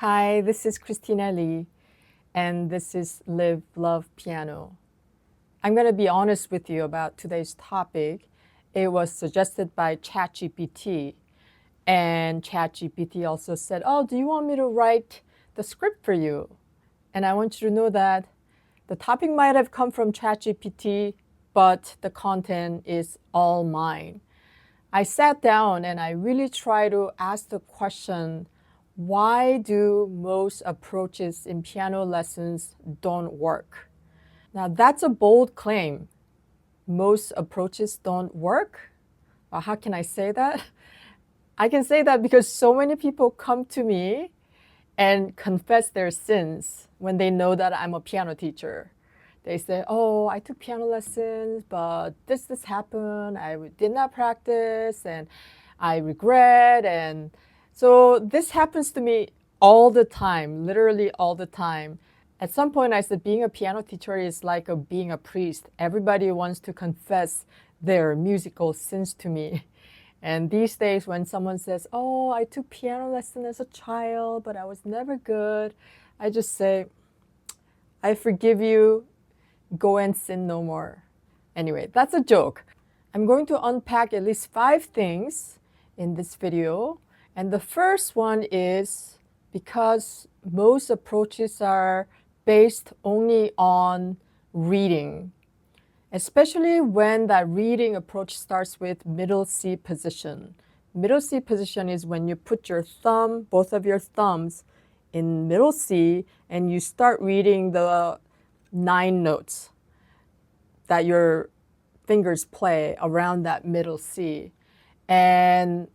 Hi, this is Kristina Lee, and this is Live, Love, Piano. I'm going to be honest with you about today's topic. It was suggested by ChatGPT, and ChatGPT also said, "Oh, do you want me to write the script for you?" And I want you to know that the topic might have come from ChatGPT, but the content is all mine. I sat down and I really tried to ask the question, why do most approaches in piano lessons don't work? Now that's a bold claim. Most approaches don't work? Well, how can I say that? I can say that because so many people come to me and confess their sins when they know that I'm a piano teacher. They say, "Oh, I took piano lessons, but this happened. I did not practice, and I regret." And so this happens to me all the time, literally all the time. At some point, I said, being a piano teacher is like being a priest. Everybody wants to confess their musical sins to me. And these days, when someone says, "Oh, I took piano lesson as a child, but I was never good," I just say, "I forgive you. Go and sin no more." Anyway, that's a joke. I'm going to unpack at least 5 things in this video. And the first one is because most approaches are based only on reading, especially when that reading approach starts with middle C position. Middle C position is when you put your thumb, both of your thumbs, in middle C, and you start reading the 9 notes that your fingers play around that middle C. And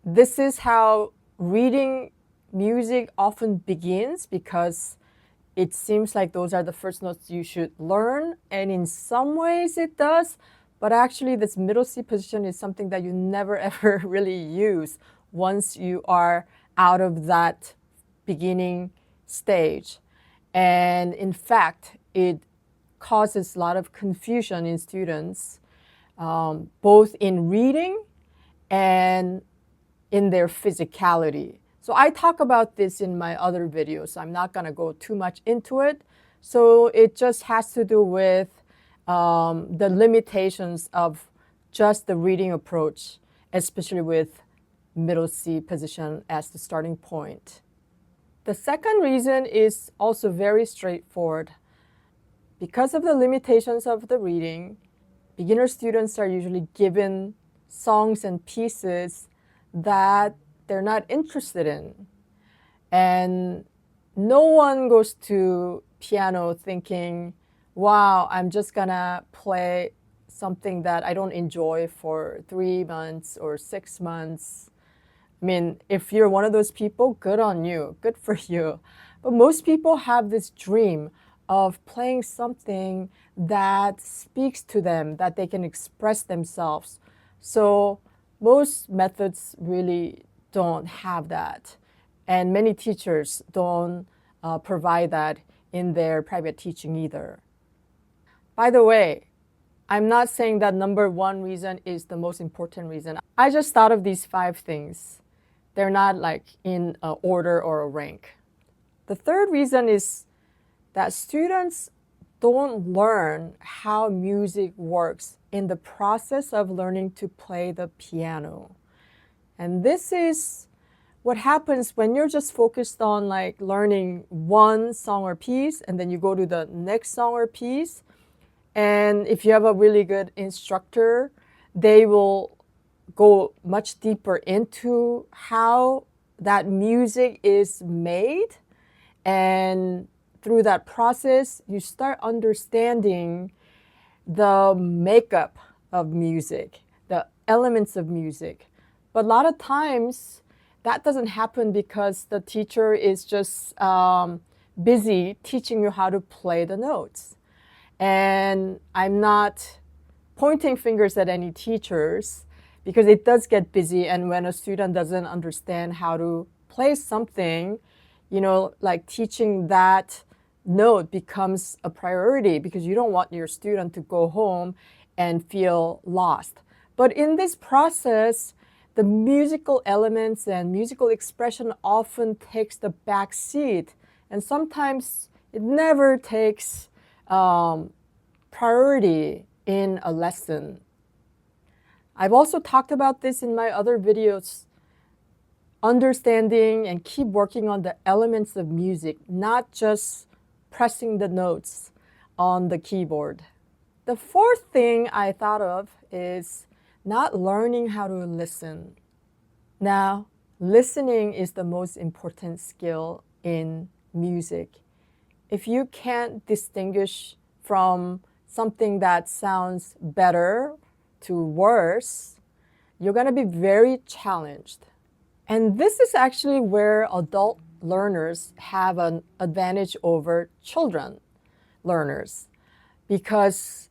this is how reading music often begins, because it seems like those are the first notes you should learn, and in some ways it does, but actually this middle C position is something that you never ever really use once you are out of that beginning stage. And in fact, it causes a lot of confusion in students, both in reading and in their physicality. So I talk about this in my other videos. I'm not going to go too much into it. So it just has to do with the limitations of just the reading approach, especially with middle C position as the starting point. The second reason is also very straightforward. Because of the limitations of the reading, beginner students are usually given songs and pieces that they're not interested in. And no one goes to piano thinking, "Wow, I'm just gonna play something that I don't enjoy for 3 months or 6 months." I mean, if you're one of those people, good on you, good for you. But most people have this dream of playing something that speaks to them, that they can express themselves. So most methods really don't have that. And many teachers don't provide that in their private teaching either. By the way, I'm not saying that number 1 reason is the most important reason. I just thought of these 5 things. They're not like in an order or a rank. The third reason is that students don't learn how music works in the process of learning to play the piano. And this is what happens when you're just focused on like learning one song or piece, and then you go to the next song or piece. And if you have a really good instructor, they will go much deeper into how that music is made. And through that process, you start understanding the makeup of music, the elements of music. But a lot of times, that doesn't happen because the teacher is just busy teaching you how to play the notes. And I'm not pointing fingers at any teachers, because it does get busy. And when a student doesn't understand how to play something, like teaching that note becomes a priority, because you don't want your student to go home and feel lost. But in this process, the musical elements and musical expression often takes the back seat, and sometimes it never takes priority in a lesson. I've also talked about this in my other videos. Understanding and keep working on the elements of music, not just pressing the notes on the keyboard. The fourth thing I thought of is not learning how to listen. Now, listening is the most important skill in music. If you can't distinguish from something that sounds better to worse, you're going to be very challenged. And this is actually where adult learners have an advantage over children learners, because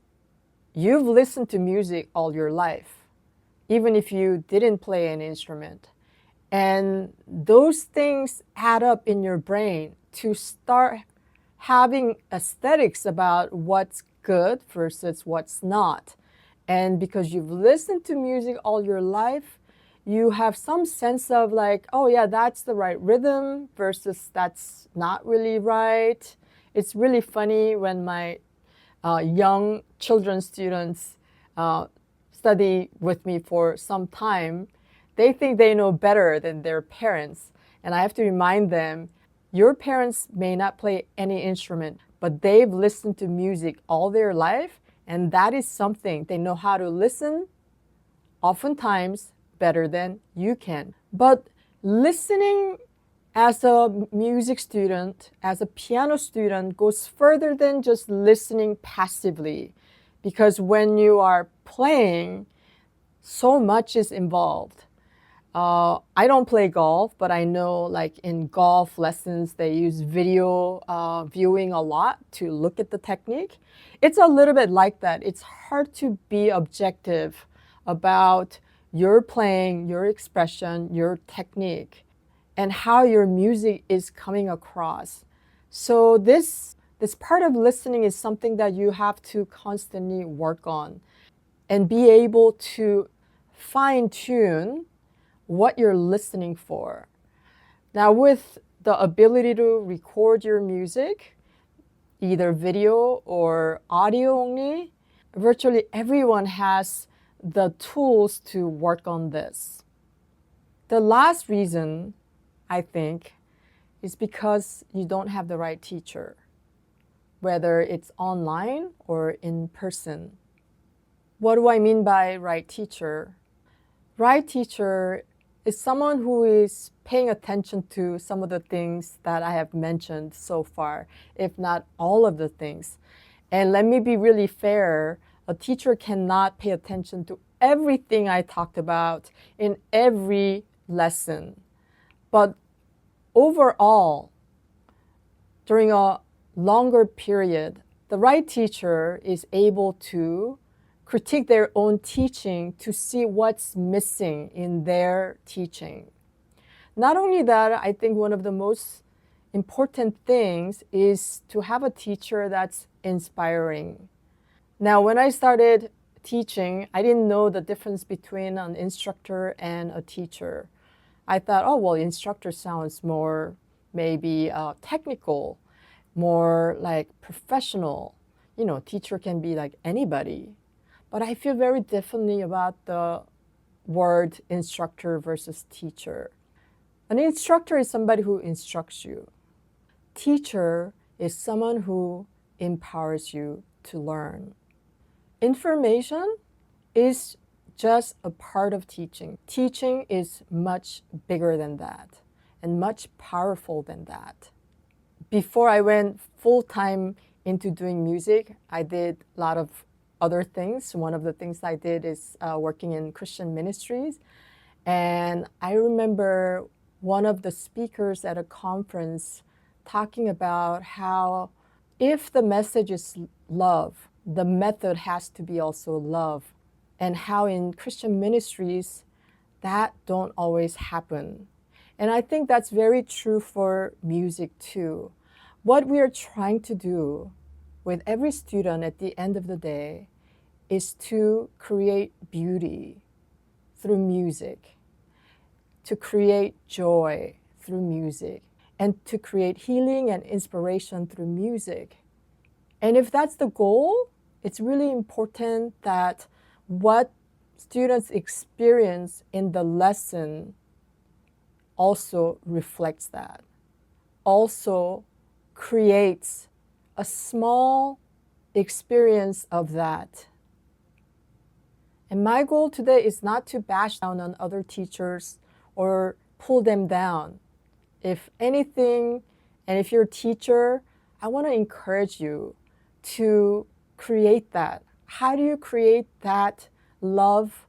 you've listened to music all your life, even if you didn't play an instrument. And those things add up in your brain to start having aesthetics about what's good versus what's not. And because you've listened to music all your life, you have some sense of like, oh yeah, that's the right rhythm versus that's not really right. It's really funny when my young children students study with me for some time. They think they know better than their parents. And I have to remind them, your parents may not play any instrument, but they've listened to music all their life. And that is something they know how to listen, oftentimes better than you can. But listening as a music student, as a piano student, goes further than just listening passively. Because when you are playing, so much is involved. I don't play golf, but I know like in golf lessons, they use video viewing a lot to look at the technique. It's a little bit like that. It's hard to be objective about your playing, your expression, your technique, and how your music is coming across. So this part of listening is something that you have to constantly work on and be able to fine-tune what you're listening for. Now, with the ability to record your music, either video or audio only, virtually everyone has the tools to work on this. The last reason, I think, is because you don't have the right teacher, whether it's online or in person. What do I mean by right teacher? Right teacher is someone who is paying attention to some of the things that I have mentioned so far, if not all of the things. And let me be really fair, a teacher cannot pay attention to everything I talked about in every lesson. But overall, during a longer period, the right teacher is able to critique their own teaching to see what's missing in their teaching. Not only that, I think one of the most important things is to have a teacher that's inspiring. Now, when I started teaching, I didn't know the difference between an instructor and a teacher. I thought, oh, well, instructor sounds more maybe technical, more like professional. You know, teacher can be like anybody. But I feel very differently about the word instructor versus teacher. An instructor is somebody who instructs you. Teacher is someone who empowers you to learn. Information is just a part of teaching. Teaching is much bigger than that and much powerful than that. Before I went full-time into doing music, I did a lot of other things. One of the things I did is working in Christian ministries. And I remember one of the speakers at a conference talking about how if the message is love, the method has to be also love. And how in Christian ministries, that don't always happen. And I think that's very true for music too. What we are trying to do with every student at the end of the day is to create beauty through music. to create joy through music and to create healing and inspiration through music. And if that's the goal, it's really important that what students experience in the lesson also reflects that, also creates a small experience of that. And my goal today is not to bash down on other teachers or pull them down. If anything, and if you're a teacher, I want to encourage you to create that. How do you create that love,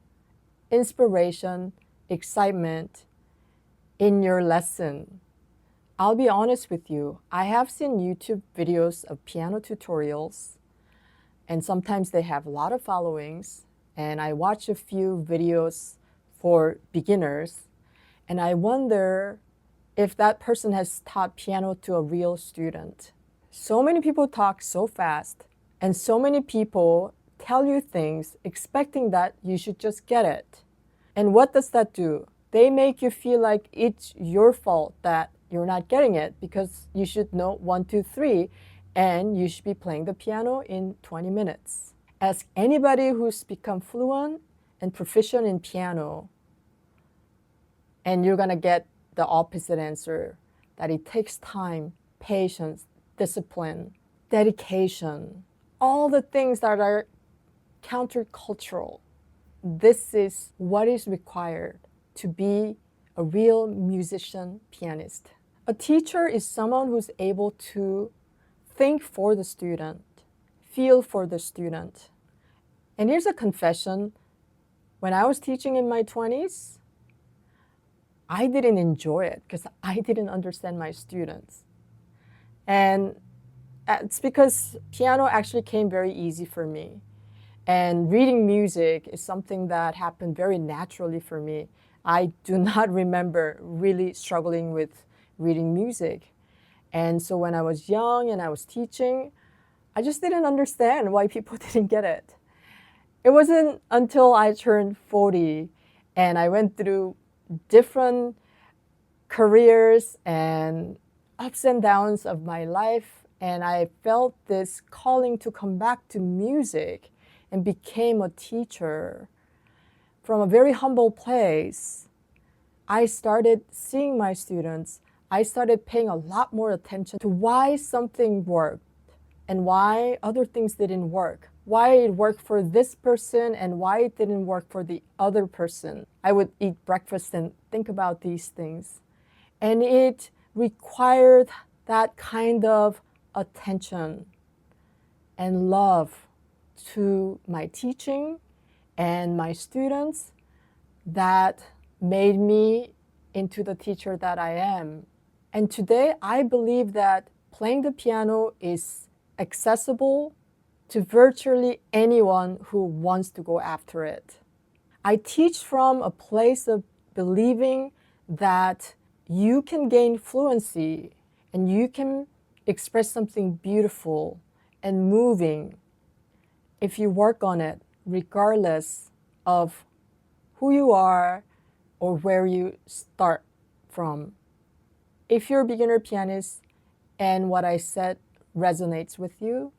inspiration, excitement in your lesson? I'll be honest with you. I have seen YouTube videos of piano tutorials, and sometimes they have a lot of followings. And I watch a few videos for beginners, and I wonder if that person has taught piano to a real student. So many people talk so fast, and so many people tell you things expecting that you should just get it. And what does that do? They make you feel like it's your fault that you're not getting it because you should know 1, 2, 3, and you should be playing the piano in 20 minutes. Ask anybody who's become fluent and proficient in piano, and you're gonna get the opposite answer, that it takes time, patience, discipline, dedication, all the things that are countercultural. This is what is required to be a real musician pianist. A teacher is someone who's able to think for the student, feel for the student. And here's a confession. When I was teaching in my 20s, I didn't enjoy it because I didn't understand my students. And it's because piano actually came very easy for me. And reading music is something that happened very naturally for me. I do not remember really struggling with reading music. And so when I was young and I was teaching, I just didn't understand why people didn't get it. It wasn't until I turned 40 and I went through different careers and ups and downs of my life, and I felt this calling to come back to music and became a teacher. From a very humble place, I started seeing my students. I started paying a lot more attention to why something worked and why other things didn't work. Why it worked for this person and why it didn't work for the other person. I would eat breakfast and think about these things. And it required that kind of attention and love to my teaching and my students that made me into the teacher that I am. And today I believe that playing the piano is accessible to virtually anyone who wants to go after it. I teach from a place of believing that you can gain fluency and you can express something beautiful and moving if you work on it, regardless of who you are or where you start from. If you're a beginner pianist and what I said resonates with you,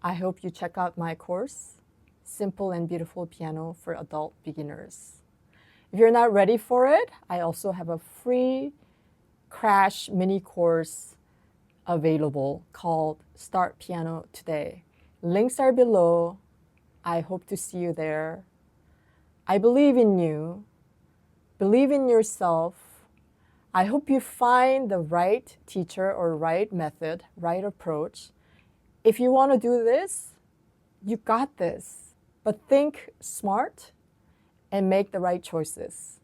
I hope you check out my course, Simple and Beautiful Piano for Adult Beginners. If you're not ready for it, I also have a free crash mini course available called Start Piano Today. Links are below. I hope to see you there. I believe in you. Believe in yourself. I hope you find the right teacher or right method, right approach. If you want to do this, you got this. But think smart and make the right choices.